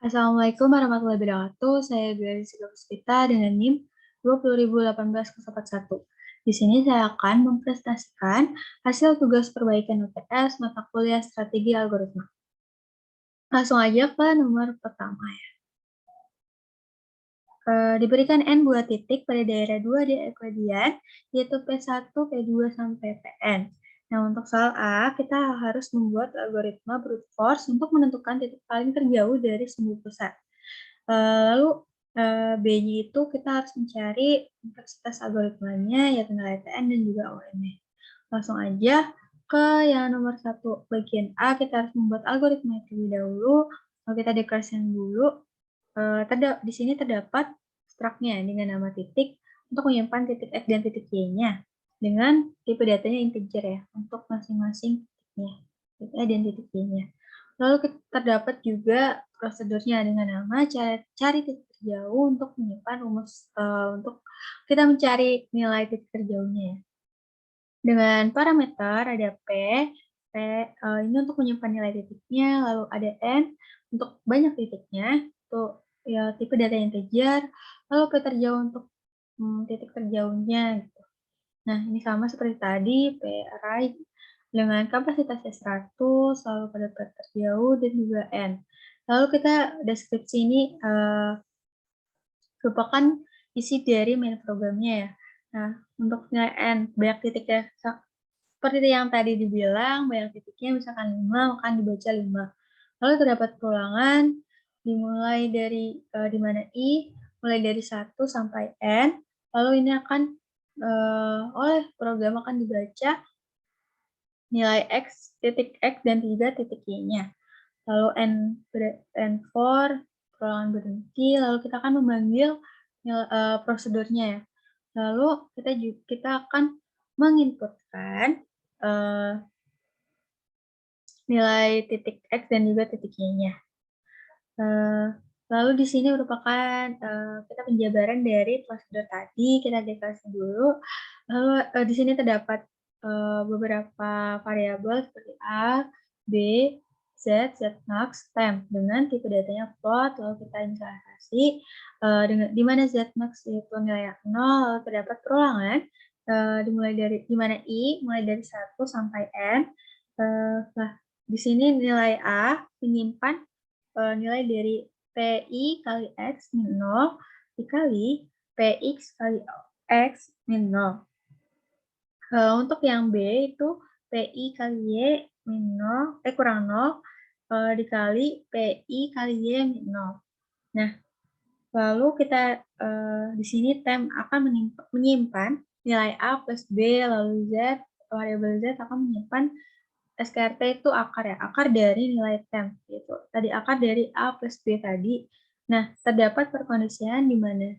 Assalamualaikum warahmatullahi wabarakatuh. Saya Gladys Puspita dengan NIM 20.018.041. Di sini saya akan mempresentasikan hasil tugas perbaikan UTS mata kuliah strategi algoritma. Langsung aja ke nomor pertama ya. Diberikan N buah titik pada daerah 2 di Euclidean, yaitu P1, P2, sampai Pn. Nah, untuk soal A, kita harus membuat algoritma brute force untuk menentukan titik paling terjauh dari sumbu pusat. Lalu B-nya itu kita harus mencari kompleksitas algoritmanya, yaitu nilai Tn dan juga ON-nya. Langsung aja ke yang nomor 1, bagian A, kita harus membuat algoritma terlebih dahulu. Kalau kita deklarasikan dulu, di sini terdapat struknya dengan nama titik untuk menyimpan titik X dan titik Y-nya dengan tipe datanya integer ya, untuk masing-masing titiknya, titik X dan titik Y-nya. Lalu terdapat juga prosedurnya dengan nama cari titik terjauh untuk menyimpan rumus untuk kita mencari nilai titik terjauhnya ya. Dengan parameter ada P ini untuk menyimpan nilai titiknya, lalu ada N untuk banyak titiknya, itu ya tipe data integer, lalu P terjauh untuk titik terjauhnya gitu. Nah, ini sama seperti tadi, P array dengan kapasitasnya 100, lalu pada P terjauh dan juga N. Lalu kita deskripsi ini merupakan isi dari main programnya ya. Nah, untuk nilai N, banyak titiknya seperti yang tadi dibilang, banyak titiknya misalkan 5, maka dibaca 5. Lalu terdapat perulangan dimulai dari di mana I mulai dari 1 sampai N, lalu ini akan oleh program akan dibaca nilai X, titik X, dan 3 titik Y-nya. Lalu N4, perulangan berhenti, lalu kita akan memanggil prosedurnya ya. Lalu kita akan menginputkan nilai titik X dan juga titik Y-nya. Lalu di sini merupakan kita penjabaran dari prosedur tadi, kita deklarasi dulu. Lalu di sini terdapat beberapa variabel seperti A, B, Z, Zmax, temp dengan tipe datanya float, lalu kita inisialisasi di mana Zmax itu nilai 0, lalu terdapat perulangan di mana I mulai dari 1 sampai N. Nah, di sini nilai A menyimpan nilai dari PI kali X min 0 dikali PX kali X min 0. Untuk yang B itu PI kali Y min 0, kurang 0 dikali PI kali Y min 0. Nah, lalu kita di sini temp akan menyimpan nilai A plus B, lalu Z, variabel Z akan menyimpan SKRT itu akar ya, akar dari nilai temp gitu. Tadi akar dari A plus B tadi. Nah, terdapat perkondisian di mana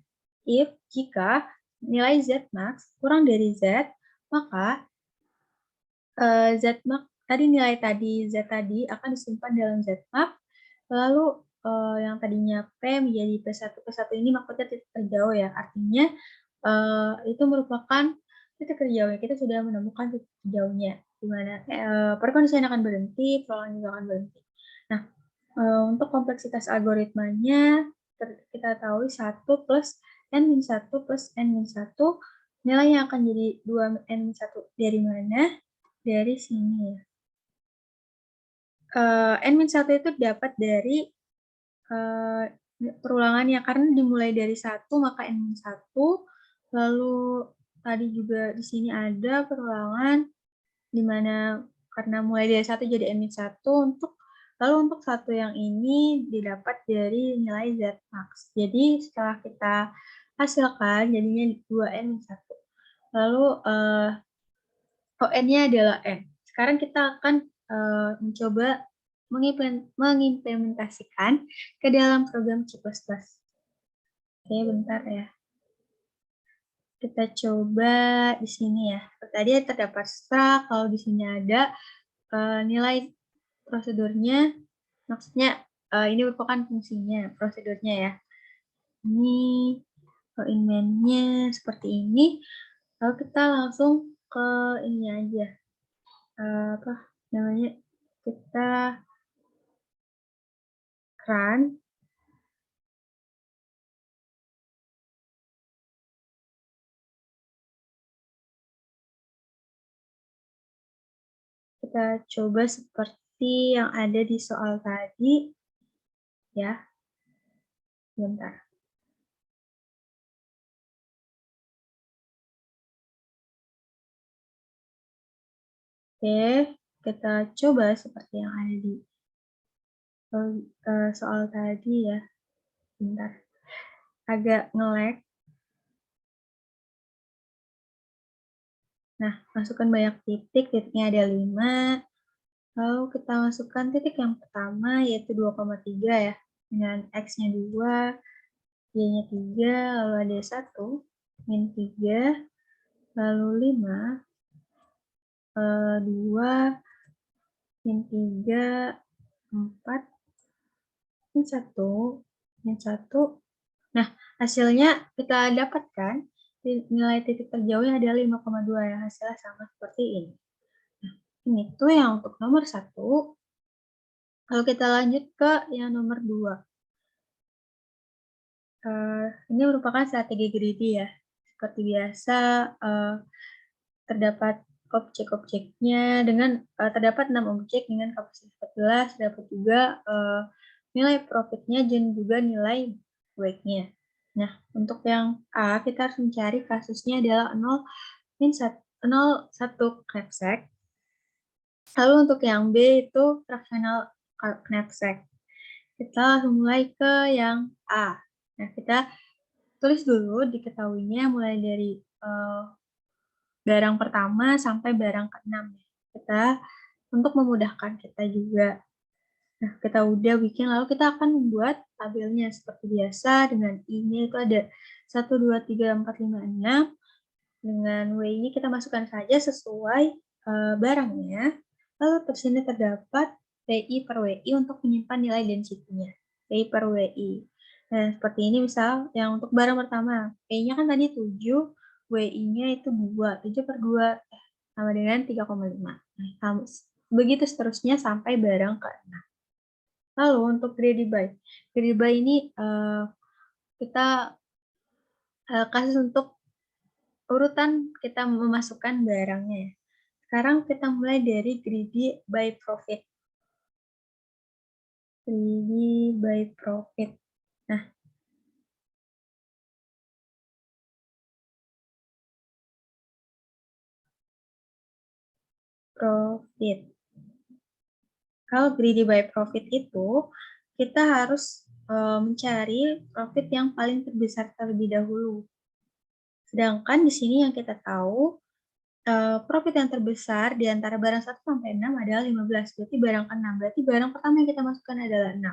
jika nilai Z max kurang dari Z, maka Z max tadi nilai tadi Z tadi akan disimpan dalam Z map, lalu yang tadinya P menjadi P1, P1 ini maksudnya titik terjauh ya, artinya itu merupakan titik terjauhnya, kita sudah menemukan titik terjauhnya, di mana perkondisian akan berhenti, perulangan juga akan berhenti. Nah, untuk kompleksitas algoritmanya, kita tahu 1 plus N-1 plus N-1, nilainya akan jadi 2N-1 dari mana? Dari sini ya. N-1 itu dapat dari perulangannya, karena dimulai dari 1, maka N-1, lalu tadi juga di sini ada perulangan, di mana karena mulai dari 1 jadi N-1, lalu untuk satu yang ini didapat dari nilai Z max. Jadi setelah kita hasilkan, jadinya 2N-1. Lalu ON-nya adalah N. Sekarang kita akan mencoba mengimplementasikan ke dalam program C++. Oke, bentar ya. Kita coba di sini ya. Tadi terdapat struct, kalau di sini ada nilai prosedurnya, maksudnya ini merupakan fungsinya, prosedurnya ya. Ini main-nya seperti ini. Lalu kita langsung ke ini aja. Apa namanya? Kita run. kita coba seperti yang ada di soal tadi, ya. Bentar. Oke, kita coba seperti yang ada di soal tadi ya. Bentar, agak nge-lag. Nah, masukkan banyak titik, titiknya ada 5. Lalu kita masukkan titik yang pertama, yaitu 2,3 ya, dengan X-nya 2, Y-nya 3, lalu ada 1, min 3, lalu 5, 2, min 3, 4, min 1, min 1. Nah, hasilnya kita dapatkan nilai titik terjauhnya adalah 5,2 yang hasilnya sama seperti ini. Nah, ini tuh yang untuk nomor 1. Kalau kita lanjut ke yang nomor 2. Ini merupakan strategi greedy ya. Seperti biasa, terdapat objek-objeknya dengan terdapat 6 objek dengan kapasitas 14, terdapat juga nilai profitnya dan juga nilai weight-nya. Nah, untuk yang A, kita harus mencari kasusnya adalah 0, min 1 knapsack. Lalu untuk yang B itu fractional knapsack. Kita langsung mulai ke yang A. Nah, kita tulis dulu diketahuinya mulai dari barang pertama sampai barang ke-6 ya. Kita untuk memudahkan kita juga. Nah, kita udah bikin, lalu kita akan membuat tabelnya seperti biasa dengan I-nya itu ada 1, 2, 3, 4, 5, 6. Dengan W ini kita masukkan saja sesuai barangnya. Lalu di sini terdapat PI per WI untuk menyimpan nilai density-nya. PI per WI. Nah, seperti ini misal yang untuk barang pertama, P-nya kan tadi 7, WI-nya itu 2, 7 per 2 sama dengan 3,5. Nah, begitu seterusnya sampai barang ke-6. Lalu untuk greedy buy. Greedy buy ini kita kasus untuk urutan kita memasukkan barangnya ya. Sekarang kita mulai dari greedy by profit. Greedy by profit. Nah, profit. Kalau greedy by profit itu, kita harus mencari profit yang paling terbesar terlebih dahulu. Sedangkan di sini yang kita tahu, profit yang terbesar di antara barang 1 sampai 6 adalah 15, berarti barang ke-6. Berarti barang pertama yang kita masukkan adalah 6.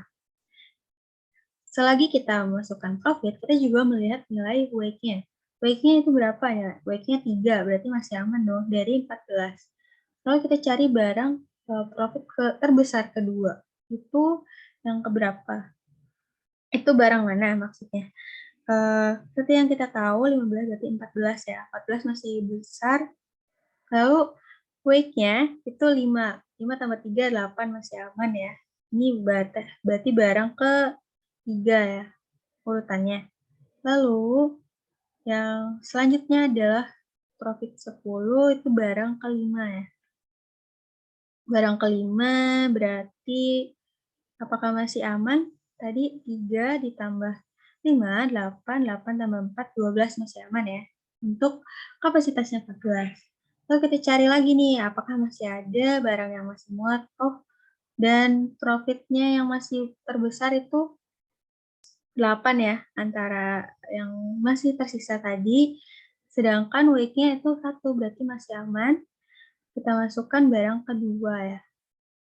Selagi kita memasukkan profit, kita juga melihat nilai weight-nya. Weight-nya itu berapa ya? Weight-nya 3, berarti masih aman dong, dari 14. Lalu kita cari barang profit terbesar kedua. Itu yang keberapa? Itu barang mana maksudnya? Seperti yang kita tahu, 15 berarti 14 ya. 14 masih besar. Lalu weight-nya itu 5. 5 tambah 3, 8 masih aman ya. Ini berarti barang ke-3 ya, urutannya. Lalu, yang selanjutnya adalah profit 10, itu barang ke-5 ya. Barang ke-5 berarti apakah masih aman? Tadi 3 ditambah 5, 8, 8 tambah 4, 12 masih aman ya. Untuk kapasitasnya 14. Lalu kita cari lagi nih, apakah masih ada barang yang masih muat? Oh, dan profitnya yang masih terbesar itu 8 ya, antara yang masih tersisa tadi, sedangkan weight-nya itu 1, berarti masih aman. Kita masukkan barang kedua ya.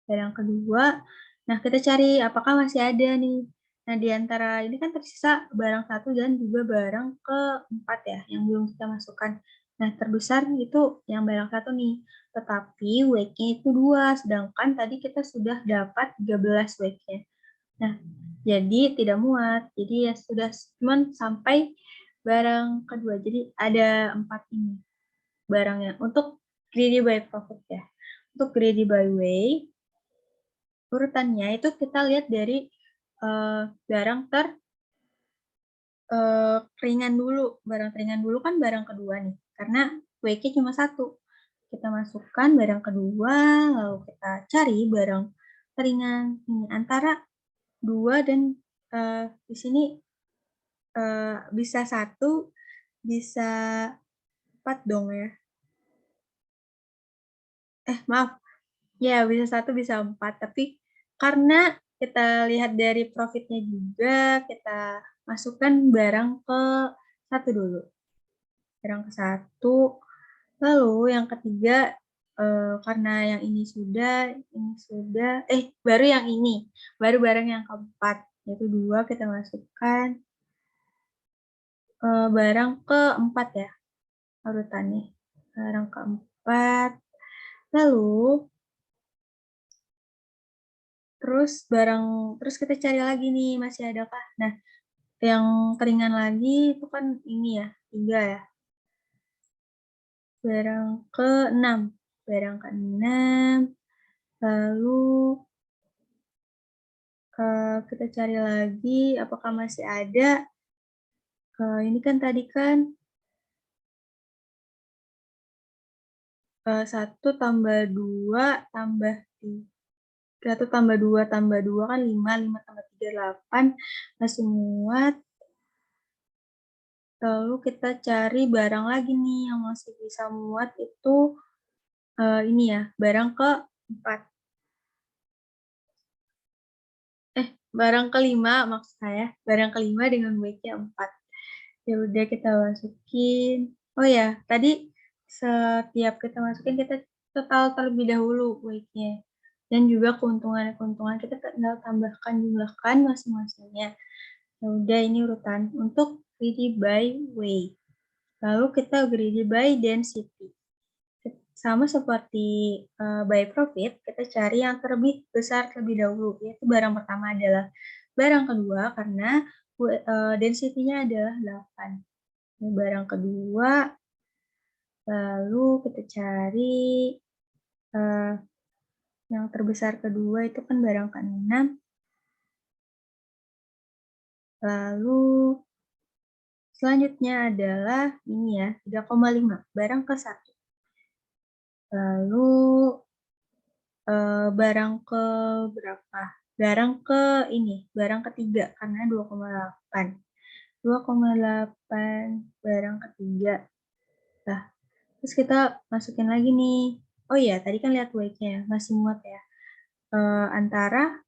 Barang kedua, nah kita cari apakah masih ada nih. Nah, di antara ini kan tersisa barang 1 dan juga barang keempat ya, yang belum kita masukkan. Nah, terbesar itu yang barang 1 nih, tetapi weight-nya itu 2, sedangkan tadi kita sudah dapat 13 weight-nya. Nah, jadi tidak muat. Jadi ya sudah cuman sampai barang kedua. Jadi ada 4 ini barangnya. Untuk greedy by profit ya. Untuk greedy by weight, urutannya itu kita lihat dari barang ringan dulu. Barang teringan dulu kan barang kedua nih. Karena weight-nya cuma 1. kita masukkan barang kedua, lalu kita cari barang ringan ini antara 2 dan di sini bisa 1, bisa 4 dong ya. Maaf, ya bisa 1, bisa 4, tapi karena kita lihat dari profitnya juga, kita masukkan barang ke 1 dulu. Barang ke 1, lalu yang ketiga, karena yang ini sudah, baru yang ini, baru barang yang keempat, yaitu 2 kita masukkan, barang keempat ya, urutannya. Barang keempat, lalu terus kita cari lagi nih, masih adakah? Nah, yang keringan lagi itu kan ini ya, 3 ya. Barang ke-6, lalu kita cari lagi apakah masih ada. Ini kan tadi kan 1 tambah 2 tambah 1 tambah 2 kan 5, 5 tambah 3 8, masih muat. Lalu kita cari barang lagi nih yang masih bisa muat itu, ini ya, barang ke-4. Barang ke-5 maksud saya, barang ke-5 dengan weight-nya 4. Ya udah kita masukin. Oh ya, tadi setiap kita masukin kita total terlebih dahulu weight-nya. Dan juga keuntungan kita tinggal tambahkan, jumlahkan masing-masingnya. Ya udah ini urutan untuk greedy by weight. Lalu kita greedy by density. Sama seperti by profit, kita cari yang terlebih besar terlebih dahulu, yaitu barang pertama adalah barang kedua karena density-nya adalah 8. Ini barang kedua, lalu kita cari yang terbesar kedua itu kan barang ke-6, lalu selanjutnya adalah ini ya, 3,5, barang ke-1. Lalu barang ke berapa? Barang ketiga karena 2,8. 2,8 barang ketiga. Nah, terus kita masukin lagi nih. Oh iya, tadi kan lihat weight-nya masih muat ya. Antara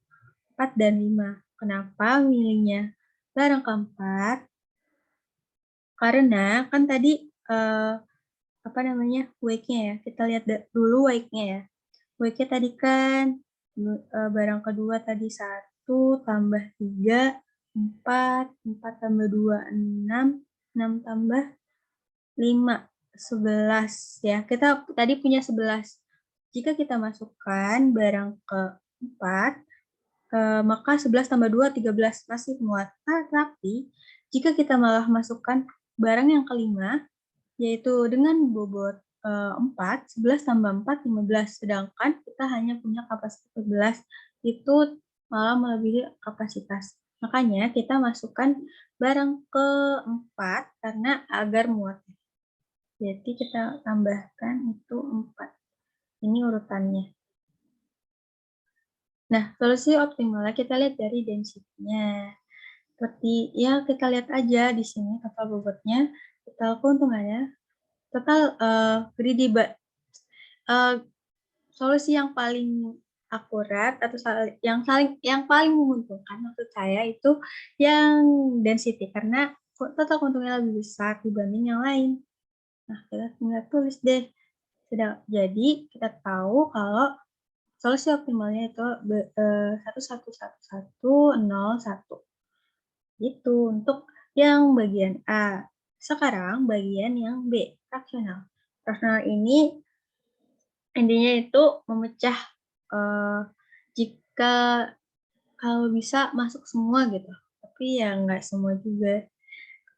4 dan 5. Kenapa milihnya barang keempat? Karena kan tadi weight-nya ya. Kita lihat dulu weight-nya ya. Weight-nya tadi kan barang kedua tadi 1 tambah 3, 4, 4 tambah 2, 6, 6 tambah 5, 11 ya. Kita tadi punya 11. Jika kita masukkan barang keempat, maka 11 tambah 2, 13 masih muat. Tapi jika kita malah masukkan barang yang kelima, yaitu dengan bobot 4, 11 tambah 4, 15. Sedangkan kita hanya punya kapasitas 11, itu malah melebihi kapasitas. Makanya kita masukkan barang keempat karena agar muat. Jadi kita tambahkan itu 4. Ini urutannya. Nah, solusi optimalnya kita lihat dari density-nya. Seperti ya kita lihat aja di sini total bobotnya, total keuntungannya, total greedy solusi yang paling akurat atau yang paling menguntungkan maksud saya itu yang density karena total keuntungannya lebih besar dibanding yang lain. Nah, kita tinggal tulis deh. Jadi kita tahu kalau solusi optimalnya itu 1,1,1,1,0,1. Itu untuk yang bagian A. Sekarang bagian yang B, fraksional. Fraksional ini intinya itu memecah jika kalau bisa masuk semua gitu. Tapi ya nggak semua juga.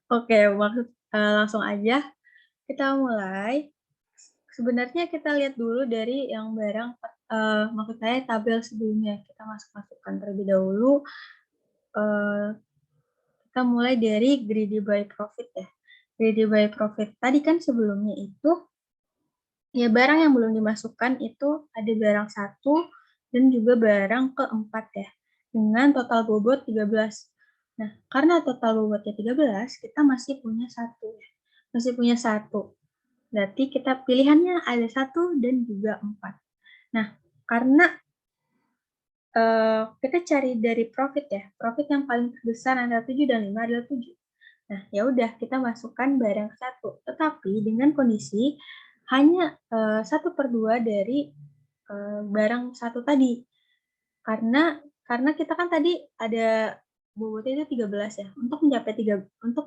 Oke, langsung aja kita mulai. Sebenarnya kita lihat dulu dari yang barang, maksud saya tabel sebelumnya. Kita masukkan terlebih dahulu. Kita mulai dari greedy by profit ya. Greedy by profit. Tadi kan sebelumnya itu Ya, barang yang belum dimasukkan itu ada barang satu dan juga barang keempat ya, dengan total bobot 13. Nah, karena total bobotnya 13, kita masih punya satu ya. Masih punya satu. Berarti kita pilihannya ada satu dan juga 4. Nah, karena kita cari dari profit ya, profit yang paling besar antara 7 dan 5 adalah 7. Nah, ya udah kita masukkan barang satu, tetapi dengan kondisi hanya 1/2 dari barang satu tadi. Karena kita kan tadi ada bobotnya itu 13 ya. Untuk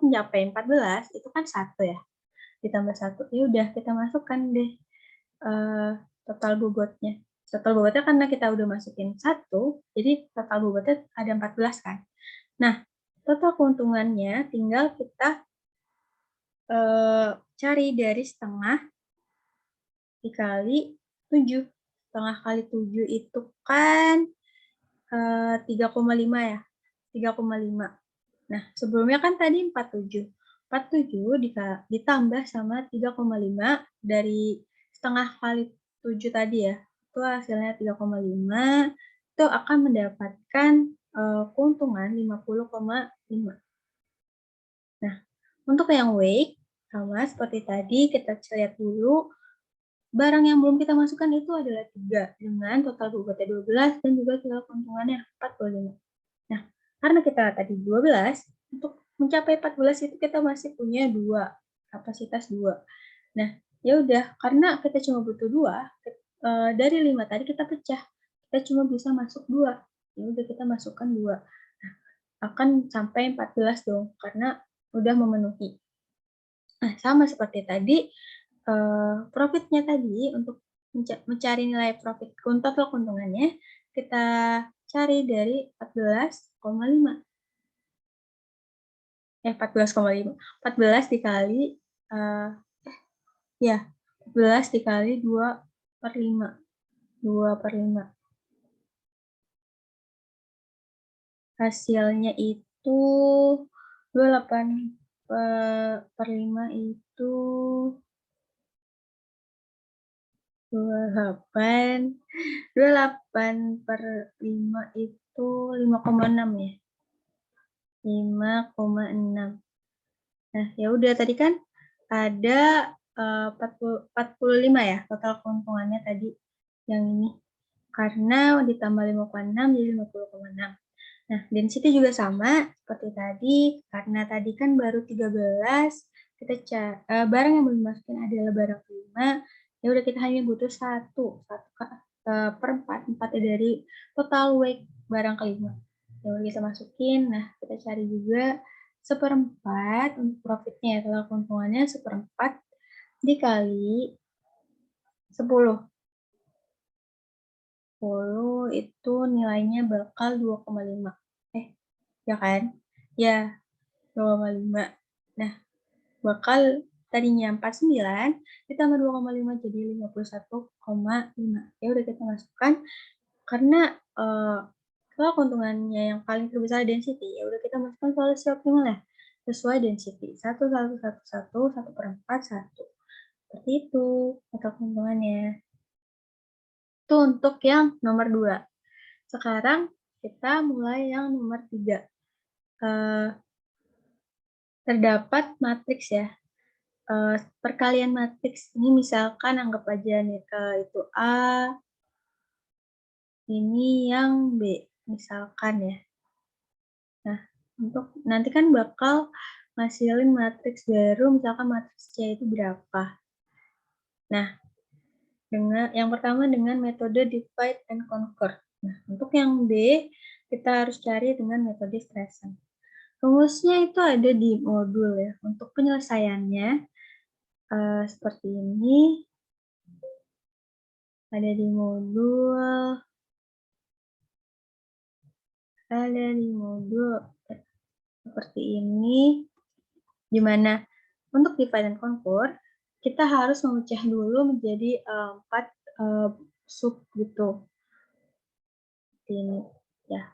mencapai 14 itu kan satu ya, ditambah satu. Ya udah kita masukkan deh total bobotnya. Total bobotnya karena kita udah masukin satu, jadi total bobotnya ada 14 kan. Nah, total keuntungannya tinggal kita cari dari setengah dikali 7. Setengah kali 7 itu kan 3,5 ya. 3,5. Nah, sebelumnya kan tadi 47. 47 ditambah sama 3,5 dari setengah kali 7 tadi ya. Itu hasilnya 3,5. Itu akan mendapatkan keuntungan 50,5. Nah, untuk yang weight sama seperti tadi kita lihat dulu barang yang belum kita masukkan itu adalah 3 dengan total bobotnya 12 dan juga total keuntungannya 45. Nah, karena kita tadi 12, untuk mencapai 14 itu kita masih punya 2, kapasitas 2. Nah, ya udah karena kita cuma butuh 2, dari 5 tadi kita pecah, kita cuma bisa masuk 2. Ya udah kita masukkan 2. Nah, akan sampai 14 dong karena udah memenuhi. Nah, sama seperti tadi, profitnya tadi untuk mencari nilai profit total keuntungannya, kita cari dari 14,5. 14,5. 14 dikali, eee, ya 14 dikali 2/5. 2/5. Hasilnya itu 28 per 5 itu 28. 28/5 itu 5,6 ya? 5,6. Nah, ya udah tadi kan ada, 45 ya total keuntungannya tadi yang ini, karena ditambah 5,6 jadi 50,6. Nah, density juga sama seperti tadi, karena tadi kan baru 13, barang yang belum dimasukin adalah barang 5, ya udah kita hanya butuh 1 per 4, 4 dari total weight barang kelima. Ya udah kita masukin, nah kita cari juga 1/4 untuk profitnya ya, total keuntungannya 1/4 dikali 10. 10 itu nilainya bakal 2,5. Ya kan? Ya, 2,5. Nah, bakal tadinya 49 ditambah 2,5 jadi 51,5. Ya udah kita masukkan karena kalau keuntungannya yang paling terbesar density, ya udah kita masukkan solusi optimal ya. Sesuai density. 1, 1, 1, 1, 1/4, 1. Seperti itu total keuntungannya. Itu untuk yang nomor 2. Sekarang kita mulai yang nomor 3. Terdapat matriks ya. Perkalian matriks ini misalkan anggap aja nih itu A, ini yang B, misalkan ya. Nah, untuk nanti kan bakal ngasilin matriks baru, misalkan matriks C itu berapa. Nah, yang pertama dengan metode divide and conquer. Nah, untuk yang B, kita harus cari dengan metode Streisand. Rumusnya itu ada di modul ya. Untuk penyelesaiannya, seperti ini. Ada di modul seperti ini, di mana untuk divide and conquer, kita harus memecah dulu menjadi 4 sub gitu. Seperti ini ya.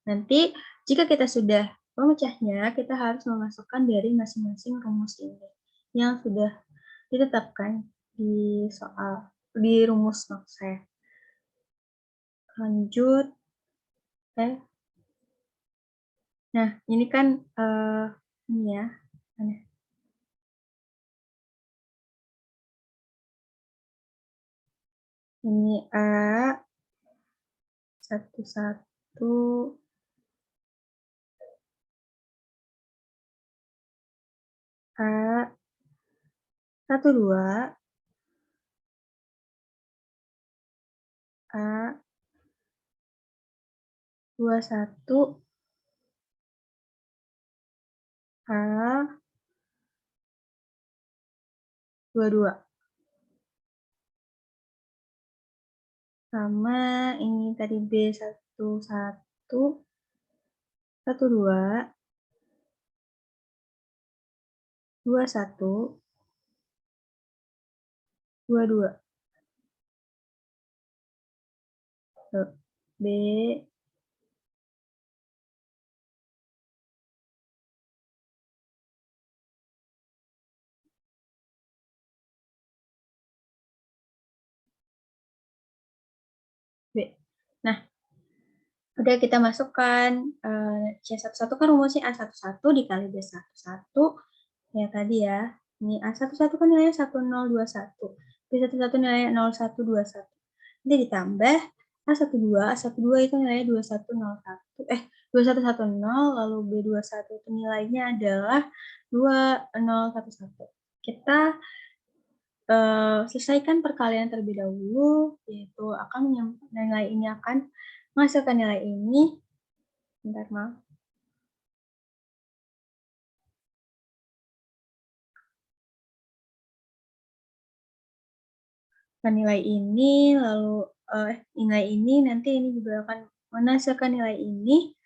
Nanti jika kita sudah memecahnya, kita harus memasukkan dari masing-masing rumus ini yang sudah ditetapkan. di soal, di rumus maksud saya. Lanjut, nah ini kan ini ya, ini A 11 A 12 A 21 A 22 sama ini tadi B 11 12 21 22 B B. Nah, udah kita masukkan C11 kan rumusnya A11 dikali B11 ya tadi ya. Ini A11 kan nilainya 1021. B11 nilainya 0121. Nanti ditambah A12 itu nilainya 2101. 2110 lalu B21 itu nilainya adalah 2011. Kita selesaikan perkalian terlebih dahulu, yaitu nilai ini akan menghasilkan nilai ini. Bentar, maaf. Nilai ini, lalu nilai ini, nanti ini juga akan menghasilkan nilai ini.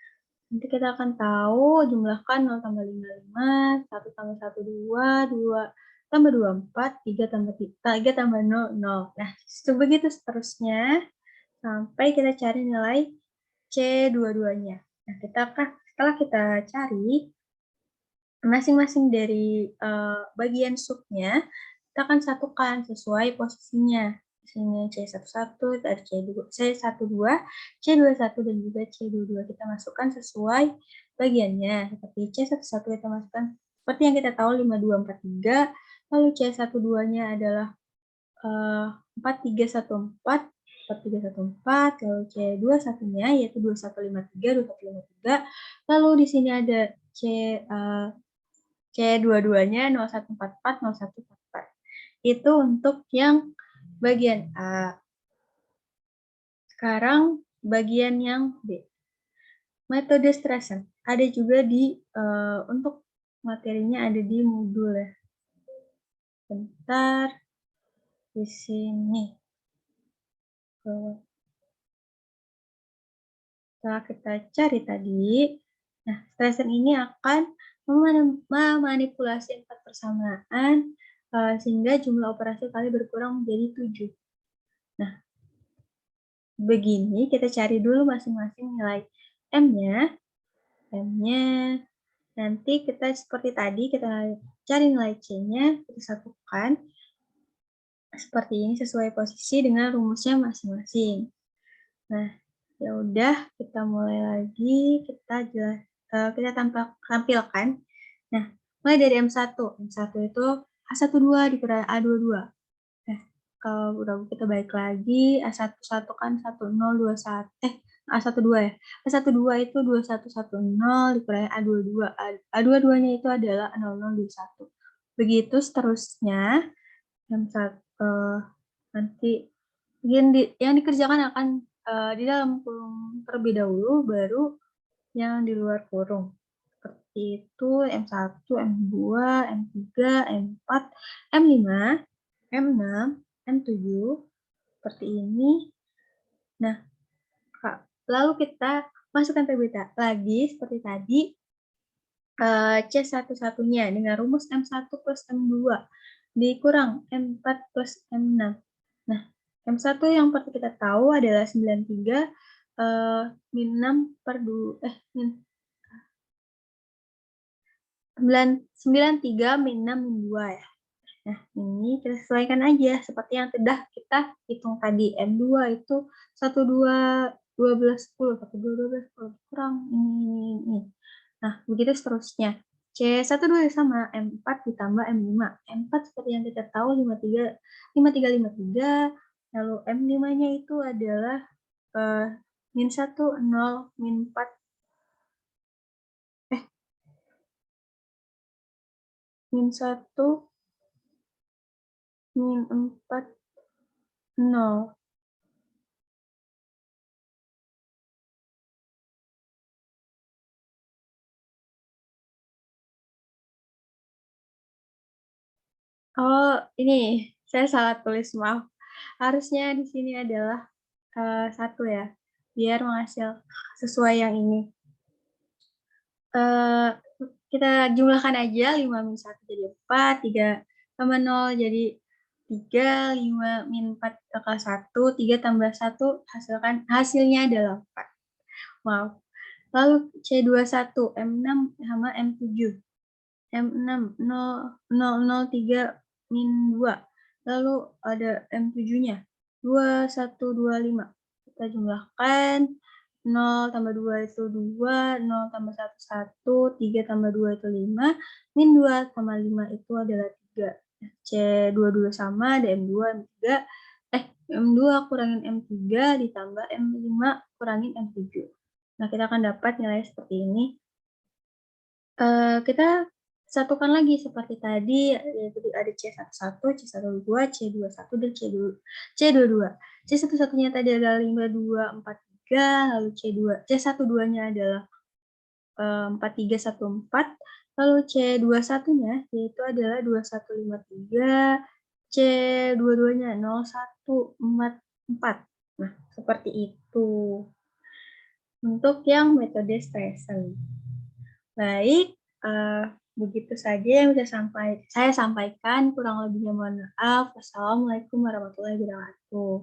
Nanti kita akan tahu, jumlahkan 0 tambah 55, 1 tambah 1, 2, 2 tambah 2, 4, 3 tambah 0, 0. Nah, begitu seterusnya, sampai kita cari nilai C dua-duanya. Nah, setelah kita cari masing-masing dari bagian subnya, kita akan satukan sesuai posisinya. Di sini C11, dari C12, C21, dan juga C22. Kita masukkan sesuai bagiannya. Seperti C11 kita masukkan, seperti yang kita tahu 5243, lalu C12-nya adalah 4314, 4314, lalu C21-nya yaitu 2153, 2153, lalu di sini ada C22-nya 0144, 0144. Itu untuk yang bagian A. Sekarang bagian yang B. Metode Stressen. Ada juga untuk materinya ada di modul ya. Bentar. Di sini. Setelah kita cari tadi, nah Stressen ini akan memanipulasi 4 persamaan sehingga jumlah operasi kali berkurang menjadi 7. Nah, begini kita cari dulu masing-masing nilai M-nya. M-nya nanti kita seperti tadi kita cari nilai C-nya, kita satukan seperti ini sesuai posisi dengan rumusnya masing-masing. Nah, ya udah kita mulai lagi, kita tampilkan. Nah, mulai dari M1. M1 itu A12 dikurangi A22. Nah, kalau udah kita balik lagi, A11 kan 1021, A12 ya. A12 itu 2110 dikurangi A22. A22-nya itu adalah 0021. Begitu seterusnya, nanti yang dikerjakan akan di dalam kurung terlebih dahulu, baru yang di luar kurung. Seperti itu, M1, M2, M3, M4, M5, M6, M7, seperti ini. Nah, lalu kita masukkan terlebih lagi, seperti tadi, C11-nya dengan rumus M1 plus M2 dikurang M4 plus M6. Nah, M1 yang perlu kita tahu adalah 93 min 6 per 2, 93 min 6 min 2 ya. Nah, ini kita sesuaikan aja seperti yang sudah kita hitung tadi. M2 itu 1, 2, 12, 10, 1, 2, 12, 10, kurang ini. Nah, begitu seterusnya. C12 sama M4 ditambah M5. M4 seperti yang kita tahu 53, 53, 53. Lalu M5-nya itu adalah min 1, 0, min 4, min 1, min 4, 0. Oh, ini saya salah tulis, maaf. Harusnya di sini adalah 1 ya, biar menghasil sesuai yang ini. Eee, kita jumlahkan aja 5 min 1 jadi 4, 3 tambah 0 jadi 3, 5 min 4 bakal 1, 3 tambah 1 hasilnya adalah 4. Maaf. Lalu C21, M6 sama M7. M6 0,003 min 2. Lalu ada M7-nya 2125. Kita jumlahkan 0 tambah 2 itu 2, 0 tambah 1 1, 3 tambah 2 itu 5, min 2 tambah 5 itu adalah 3. C22 sama ada M2, M3, M2 kurangin M3 ditambah M5 kurangin M7. Nah, kita akan dapat nilai seperti ini. Kita satukan lagi seperti tadi, yaitu ada C11, C12, C21, dan C22. C11-nya tadi adalah 5243, lalu C12-nya adalah 4314, lalu C21-nya yaitu adalah 2153, C22-nya 0144. Nah, seperti itu untuk yang metode Streisand. Baik, begitu saja yang bisa saya sampaikan, kurang lebihnya mohon maaf. Wassalamualaikum warahmatullahi wabarakatuh.